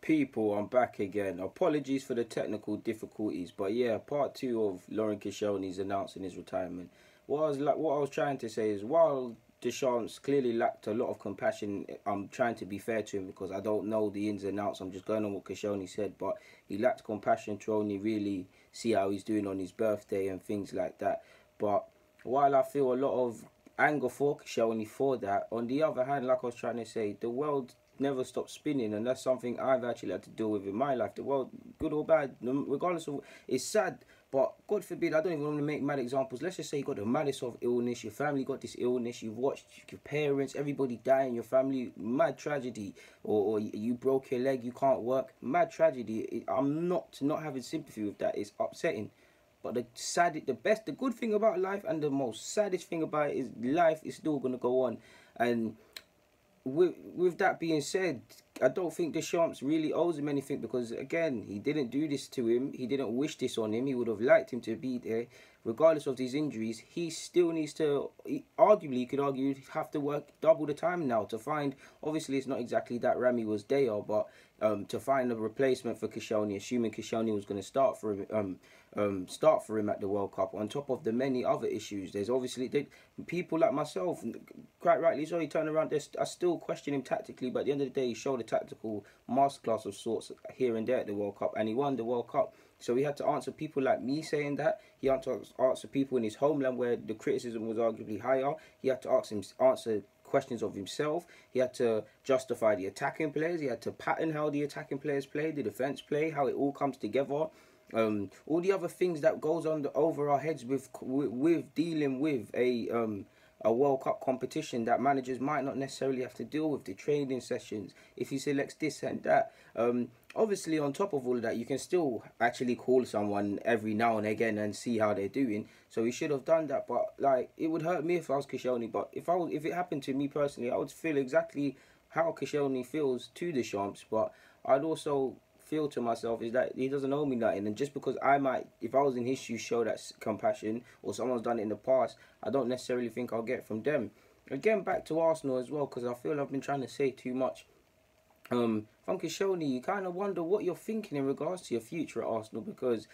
People, I'm back again. Apologies for the technical difficulties, but yeah, part two of Lauren Koscielny's announcing his retirement. What I was trying to say is, while Deschamps clearly lacked a lot of compassion, I'm trying to be fair to him because I don't know the ins and outs. I'm just going on what Koscielny said, but he lacked compassion to only really see how he's doing on his birthday and things like that. But while I feel a lot of anger for Koscielny for that, on the other hand, like I was trying to say, the world never stops spinning, and that's something I've actually had to deal with in my life. The world, good or bad, regardless of, it's sad, but God forbid, I don't even want to make mad examples. Let's just say you got the maddest of illness, your family got this illness, you've watched your parents, everybody die in your family, mad tragedy, or you broke your leg, you can't work, mad tragedy. I'm not having sympathy with that. It's upsetting. But the good thing about life and the most saddest thing about it is life is still gonna go on. And with that being said, I don't think Deschamps really owes him anything because, again, he didn't do this to him. He didn't wish this on him. He would have liked him to be there. Regardless of these injuries, he still needs to, arguably, you could argue, have to work double the time now to find, obviously it's not exactly that Rami was there, but to find a replacement for Koscielny, assuming Koscielny was going to start for him at the World Cup. On top of the many other issues, there's obviously people like myself, quite rightly so, he turned around. I still question him tactically, but at the end of the day, he showed a tactical masterclass of sorts here and there at the World Cup, and he won the World Cup. So he had to answer people like me saying that. He had to answer people in his homeland where the criticism was arguably higher. He had to answer questions of himself. He had to justify the attacking players. He had to pattern how the attacking players play, the defense play, how it all comes together. All the other things that goes on over our heads with dealing with a World Cup competition that managers might not necessarily have to deal with, the training sessions, if he selects this and that. Obviously, on top of all of that, you can still actually call someone every now and again and see how they're doing. So he should have done that. But like, it would hurt me if I was Koscielny. But if it happened to me personally, I would feel exactly how Koscielny feels to Deschamps. But I'd also feel to myself is that he doesn't owe me nothing, and just because I might, if I was in his shoes, show that compassion, or someone's done it in the past, I don't necessarily think I'll get from them. Again, back to Arsenal as well, because I feel I've been trying to say too much. From Koscielny, you kind of wonder what you're thinking in regards to your future at Arsenal, because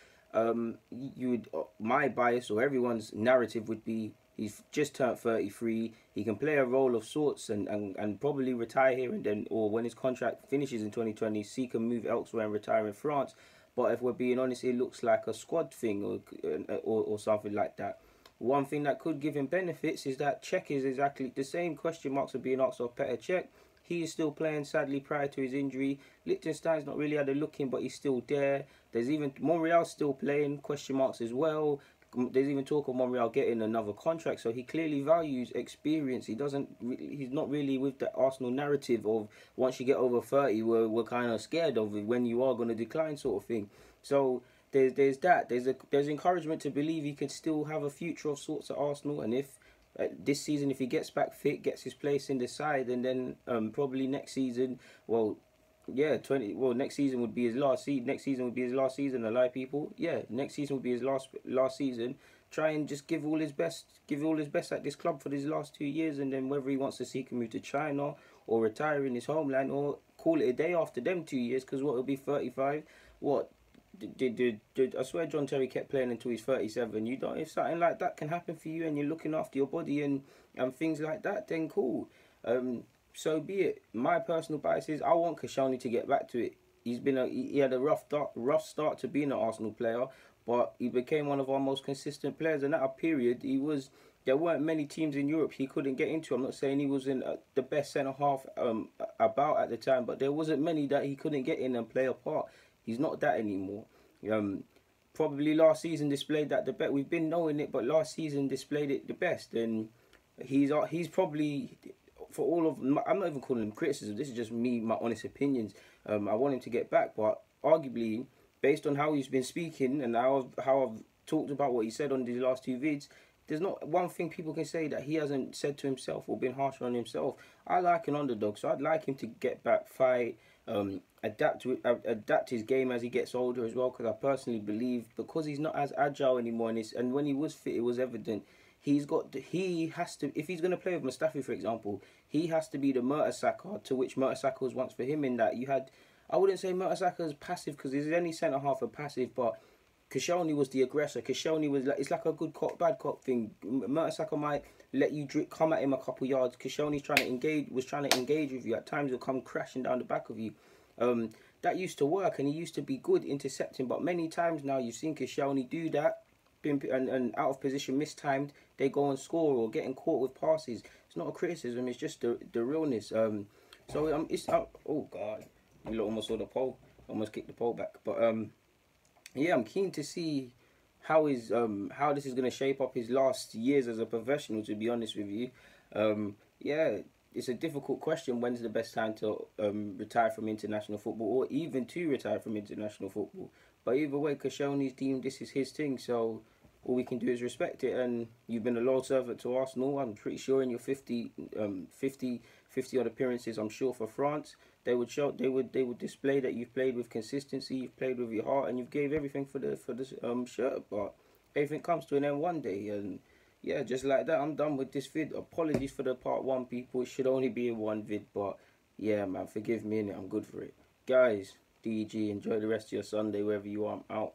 my bias or everyone's narrative would be he's just turned 33. He can play a role of sorts and probably retire here and then, or when his contract finishes in 2020, seek a move elsewhere and retire in France. But if we're being honest, it looks like a squad thing or something like that. One thing that could give him benefits is that Cech is exactly the same question marks are being asked of Petr Cech. He is still playing, sadly, prior to his injury. Liechtenstein's not really had a look in, but he's still there. There's even Monreal's still playing, question marks as well. There's even talk of Monreal getting another contract, so he clearly values experience. He's not really with the Arsenal narrative of once you get over 30, we're kind of scared of it when you are going to decline, sort of thing. So there's that. There's encouragement to believe he could still have a future of sorts at Arsenal, and if this season, if he gets back fit, gets his place in the side, and then probably next season, next season would be his last season. Next season would be his last season. A lot of people, next season would be his last season. Try and just give all his best at this club for these last 2 years, and then whether he wants to seek a move to China or retire in his homeland or call it a day after them 2 years, because what, he'll be 35. What? I swear John Terry kept playing until he's 37. If something like that can happen for you and you're looking after your body and things like that, then cool. So be it. My personal bias is I want Koscielny to get back to it. He had a rough start to being an Arsenal player, but he became one of our most consistent players. And at a period, there weren't many teams in Europe he couldn't get into. I'm not saying he was in the best centre half about at the time, but there wasn't many that he couldn't get in and play a part. He's not that anymore. Probably last season displayed that the best. We've been knowing it, but last season displayed it the best. And he's probably, for all of, I'm not even calling him criticism. This is just me, my honest opinions. I want him to get back, but arguably, based on how he's been speaking and how I've talked about what he said on these last two vids, there's not one thing people can say that he hasn't said to himself or been harsher on himself. I like an underdog, so I'd like him to get back, fight, adapt his game as he gets older as well, because I personally believe because he's not as agile anymore, and when he was fit, it was evident. He has to, if he's going to play with Mustafi, for example, he has to be the Mertesacker to which Mertesacker was once for him, in that you had I wouldn't say Mertesacker is passive because is any centre half are passive, but Koscielny was the aggressor. Koscielny was like, it's like a good cop, bad cop thing. Mertesacker might let you come at him a couple yards. Koscielny's trying to engage with you. At times he'll come crashing down the back of you. That used to work, and he used to be good intercepting. But many times now you've seen Koscielny do that, and out of position, mistimed. They go and score or getting caught with passes. It's not a criticism. It's just the realness. Oh God, you lot almost saw the pole. Almost kicked the pole back. But yeah, I'm keen to see how this is going to shape up his last years as a professional. To be honest with you, yeah, it's a difficult question. When's the best time to retire from international football, or even to retire from international football? But either way, Koscielny's deemed this is his thing, so all we can do is respect it. And you've been a loyal servant to Arsenal. I'm pretty sure in your 50 odd appearances, I'm sure for France, they would display that you've played with consistency, you've played with your heart, and you've gave everything for the shirt. But everything comes to an end one day, and yeah, just like that, I'm done with this vid. Apologies for the part 1, people. It should only be in one vid, but yeah, man, forgive me, innit? I'm good for it. Guys, DG, enjoy the rest of your Sunday wherever you are. I'm out.